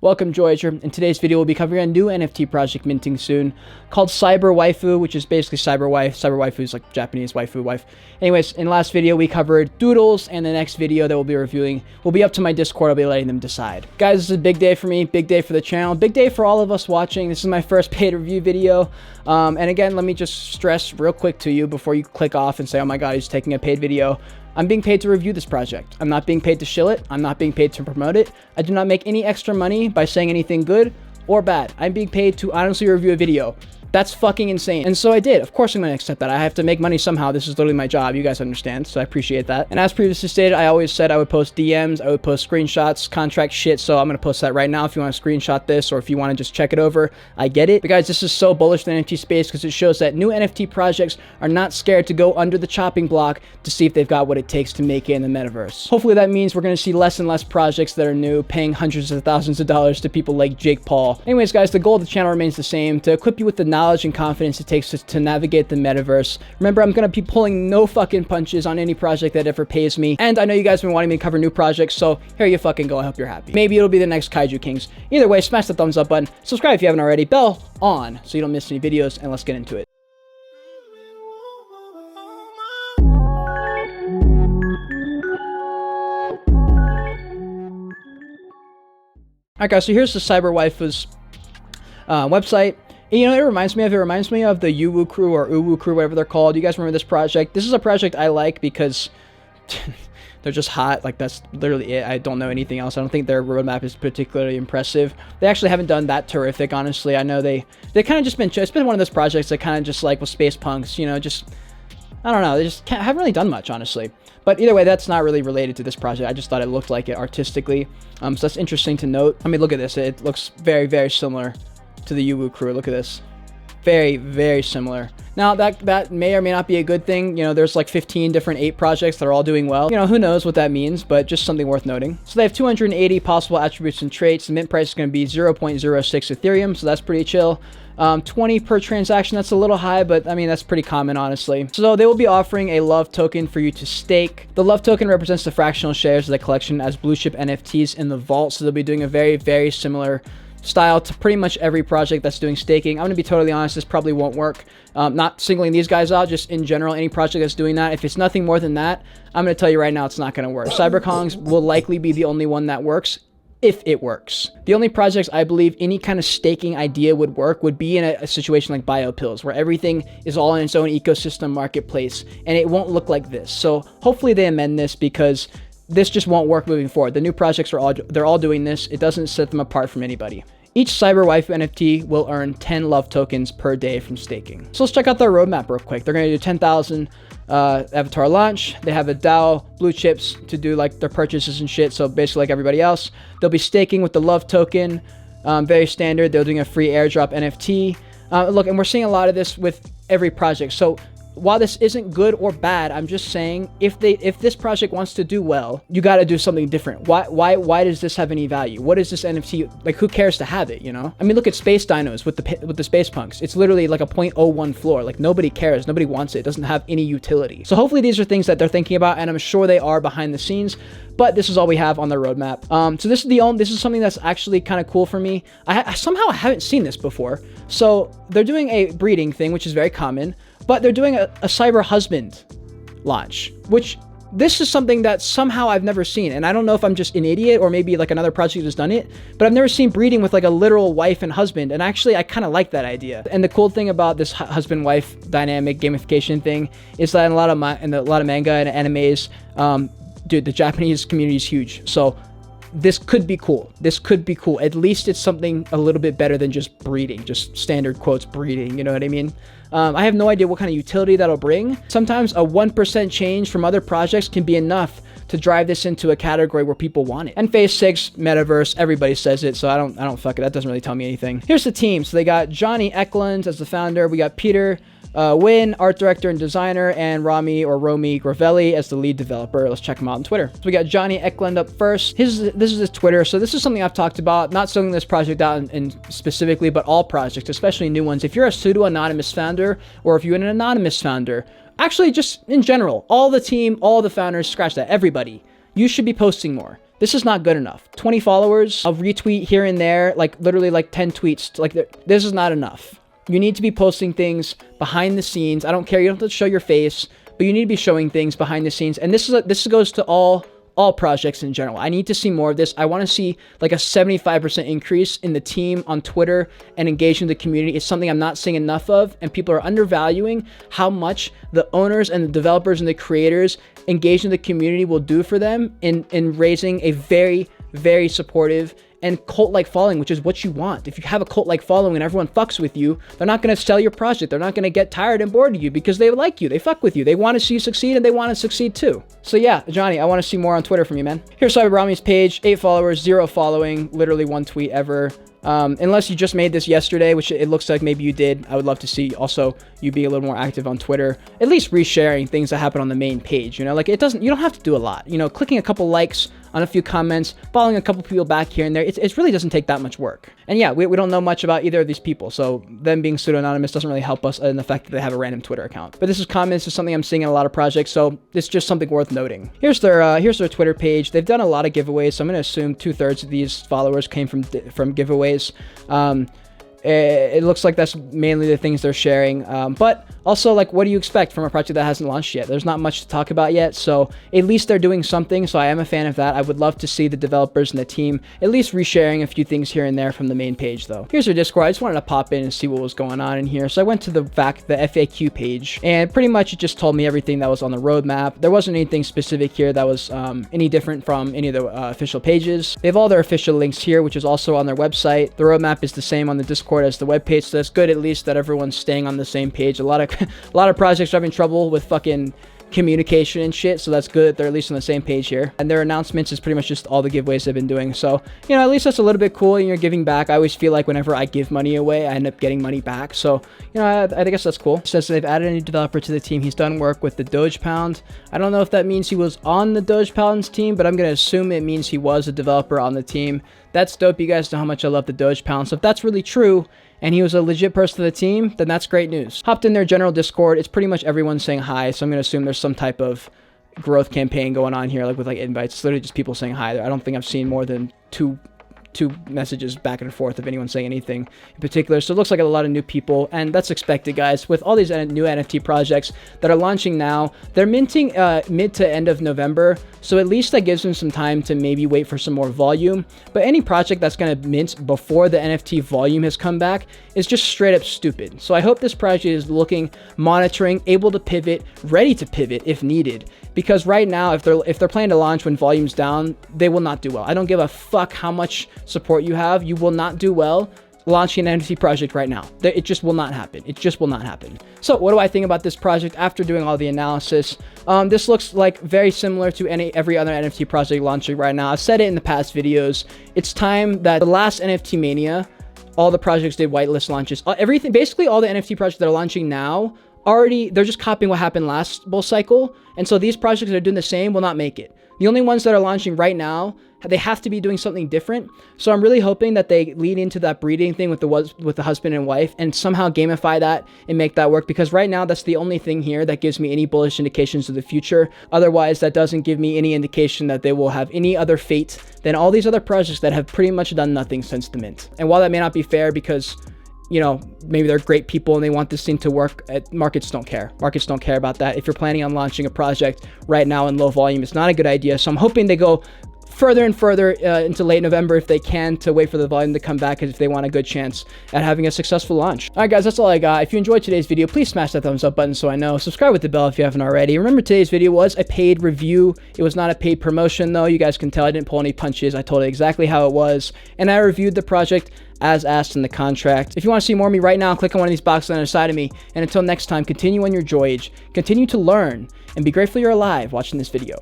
Welcome, Joyager. In today's video, we'll be covering a new NFT project minting soon called Cyber Waifu, which is basically cyber wife. Cyber waifu is like Japanese waifu wife. Anyways, in the last video, we covered doodles, and the next video that we'll be reviewing will be up to my Discord. I'll be letting them decide. Guys, this is a big day for me, big day for the channel, big day for all of us watching. This is my first paid review video. And again, let me just stress real quick to you before you click off and say, oh my god, he's taking a paid video. I'm being paid to review this project. I'm not being paid to shill it. I'm not being paid to promote it. I do not make any extra money by saying anything good or bad. I'm being paid to honestly review a video. That's fucking insane. And so I did. Of course I'm going to accept that. I have to make money somehow. This is literally my job. You guys understand. So I appreciate that. And as previously stated, I always said I would post DMs. I would post screenshots, contract shit. So I'm going to post that right now. If you want to screenshot this or if you want to just check it over, I get it. But guys, this is so bullish in the NFT space because it shows that new NFT projects are not scared to go under the chopping block to see if they've got what it takes to make it in the metaverse. Hopefully that means we're going to see less and less projects that are new, paying hundreds of thousands of dollars to people like Jake Paul. Anyways, guys, the goal of the channel remains the same: to equip you with the knowledge and confidence it takes to navigate the metaverse. Remember, I'm going to be pulling no fucking punches on any project that ever pays me. And I know you guys have been wanting me to cover new projects, so here you fucking go. I hope you're happy. Maybe it'll be the next Kaiju Kings. Either way, smash the thumbs up button. Subscribe if you haven't already. Bell on so you don't miss any videos, and let's get into it. Alright guys, so here's the Cyber Waifu's website. And, you know, it reminds me of the Uwu crew or Uwu crew, whatever they're called. You guys remember this project? This is a project I like because they're just hot. Like, that's literally it. I don't know anything else. I don't think their roadmap is particularly impressive. They actually haven't done that terrific, honestly. I know they kind of just been, it's been one of those projects that kind of just like with space punks, you know, just, I don't know, they just haven't really done much, honestly. But either way, that's not really related to this project. I just thought it looked like it artistically. So that's interesting to note. I mean, look at this. It looks very, very similar to the Uwu crew. Look at this. Very, very similar. Now, that may or may not be a good thing. You know, there's like 15 different ape projects that are all doing well. You know, who knows what that means, but just something worth noting. So they have 280 possible attributes and traits. The mint price is going to be 0.06 Ethereum, so that's pretty chill. 20 per transaction, that's a little high, but I mean, that's pretty common, honestly. So they will be offering a love token for you to stake. The love token represents the fractional shares of the collection as blue chip NFTs in the vault. So they'll be doing a very, very similar style to pretty much every project that's doing staking. I'm going to be totally honest, this probably won't work. Not singling these guys out, just in general, any project that's doing that. If it's nothing more than that, I'm going to tell you right now, it's not going to work. CyberKongs will likely be the only one that works, if it works. The only projects I believe any kind of staking idea would work would be in a situation like BioPills, where everything is all in its own ecosystem marketplace, and it won't look like this. So hopefully they amend this, because this just won't work moving forward. The new projects they're all doing this. It doesn't set them apart from anybody. Each Cyber Waifu NFT will earn 10 love tokens per day from staking. So let's check out their roadmap real quick. They're going to do 10,000 avatar launch. They have a DAO blue chips to do like their purchases and shit. So basically like everybody else, they'll be staking with the love token. Very standard. They're doing a free airdrop NFT. Look, and we're seeing a lot of this with every project. So while this isn't good or bad, I'm just saying if this project wants to do well, you got to do something different. Why does this have any value? What is this NFT? Like, who cares to have it, you know? I mean, look at Space Dinos with the Space Punks. It's literally like a 0.01 floor. Like, nobody cares. Nobody wants it. It doesn't have any utility. So hopefully these are things that they're thinking about, and I'm sure they are behind the scenes. But this is all we have on their roadmap. So this is something that's actually kind of cool for me. I somehow haven't seen this before. So they're doing a breeding thing, which is very common. But they're doing a cyber husband launch, which this is something that somehow I've never seen. And I don't know if I'm just an idiot or maybe like another project has done it, but I've never seen breeding with like a literal wife and husband. And actually, I kind of like that idea. And the cool thing about this husband-wife dynamic gamification thing is that in a lot of manga and animes, dude, the Japanese community is huge. So this could be cool. This could be cool. At least it's something a little bit better than just breeding, just standard quotes breeding. You know what I mean? I have no idea what kind of utility that'll bring. Sometimes a 1% change from other projects can be enough to drive this into a category where people want it. And Phase 6, Metaverse, everybody says it, so I don't fuck it. That doesn't really tell me anything. Here's the team. So they got Johnny Eklund as the founder. We got Peter Wynn, art director and designer, and Romy Gravelli as the lead developer. Let's check him out on Twitter. So we got Johnny Eklund up first. This is his Twitter. So this is something I've talked about, not selling this project out in specifically, but all projects, especially new ones. If you're a pseudo-anonymous founder, or if you're an anonymous founder, actually just in general, all the team, all the founders, scratch that, everybody, you should be posting more. This is not good enough. 20 followers, I'll retweet here and there, like literally like 10 tweets. Like this is not enough. You need to be posting things behind the scenes. I don't care. You don't have to show your face, but you need to be showing things behind the scenes. And this goes to all projects in general. I need to see more of this. I want to see like a 75% increase in the team on Twitter and engaging the community. It's something I'm not seeing enough of, and people are undervaluing how much the owners and the developers and the creators engaging the community will do for them in raising a very, very supportive and cult-like following, which is what you want. If you have a cult-like following and everyone fucks with you, they're not going to sell your project. They're not going to get tired and bored of you because they like you. They fuck with you. They want to see you succeed, and they want to succeed too. So yeah, Johnny, I want to see more on Twitter from you, man. Here's Cyber page, 8 followers, 0 following, literally 1 tweet ever. Unless you just made this yesterday, which it looks like maybe you did, I would love to see also you be a little more active on Twitter, at least resharing things that happen on the main page. You know, like you don't have to do a lot. You know, clicking a couple likes on a few comments, following a couple people back here and there, it really doesn't take that much work. And yeah, we don't know much about either of these people, so them being pseudo-anonymous doesn't really help us in the fact that they have a random Twitter account. But this is comments, is something I'm seeing in a lot of projects, so it's just something worth noting. Here's their Twitter page. They've done a lot of giveaways, so I'm going to assume 2/3 of these followers came from giveaways. It looks like that's mainly the things they're sharing, but also, like, what do you expect from a project that hasn't launched yet? There's not much to talk about yet, so at least they're doing something, so I am a fan of that. I would love to see the developers and the team at least resharing a few things here and there from the main page, though. Here's their Discord. I just wanted to pop in and see what was going on in here, so I went to the FAQ page, and pretty much it just told me everything that was on the roadmap. There wasn't anything specific here that was any different from any of the official pages. They have all their official links here, which is also on their website. The roadmap is the same on the Discord as the webpage, so that's good at least that everyone's staying on the same page. A lot of projects are having trouble with fucking communication and shit, so that's good that they're at least on the same page here. And their announcements is pretty much just all the giveaways they've been doing, so you know, at least that's a little bit cool, and you're giving back. I always feel like whenever I give money away, I end up getting money back, so you know, I guess that's cool. It says they've added a new developer to the team. He's done work with the Doge Pound. I don't know if that means he was on the Doge Pound's team, but I'm gonna assume it means he was a developer on the team. That's dope. You guys know how much I love the Doge Pound, so if that's really true and he was a legit person of the team, then that's great news. Hopped in their general Discord. It's pretty much everyone saying hi, so I'm going to assume there's some type of growth campaign going on here, like with like invites. It's literally just people saying hi. I don't think I've seen more than two messages back and forth of anyone saying anything in particular, so it looks like a lot of new people, and that's expected, guys. With all these new NFT projects that are launching now, they're minting mid to end of November, so at least that gives them some time to maybe wait for some more volume. But any project that's going to mint before the NFT volume has come back is just straight up stupid. So I hope this project is looking, monitoring, able to pivot, ready to pivot if needed, because right now if they're planning to launch when volume's down, they will not do well. I don't give a fuck how much support you have. You will not do well launching an NFT project right now. It just will not happen. It just will not happen. So what do I think about this project after doing all the analysis? This looks like very similar to every other NFT project launching right now. I've said it in the past videos. It's time that the last NFT Mania, all the projects did whitelist launches. Everything, basically all the NFT projects that are launching now, they're just copying what happened last bull cycle. And so these projects that are doing the same will not make it. The only ones that are launching right now, they have to be doing something different. So I'm really hoping that they lean into that breeding thing with the husband and wife and somehow gamify that and make that work, because right now that's the only thing here that gives me any bullish indications of the future. Otherwise, that doesn't give me any indication that they will have any other fate than all these other projects that have pretty much done nothing since the mint. And while that may not be fair, because you know, maybe they're great people and they want this thing to work, markets don't care. Markets don't care about that. If you're planning on launching a project right now in low volume, it's not a good idea. So I'm hoping they go further and further into late November if they can, to wait for the volume to come back, if they want a good chance at having a successful launch. All right, guys, that's all I got. If you enjoyed today's video, please smash that thumbs up button so I know. Subscribe with the bell if you haven't already. Remember, today's video was a paid review. It was not a paid promotion, though. You guys can tell I didn't pull any punches. I told it exactly how it was, and I reviewed the project as asked in the contract. If you want to see more of me right now, click on one of these boxes on the other side of me. And until next time, continue on your Joyage, continue to learn, and be grateful you're alive watching this video.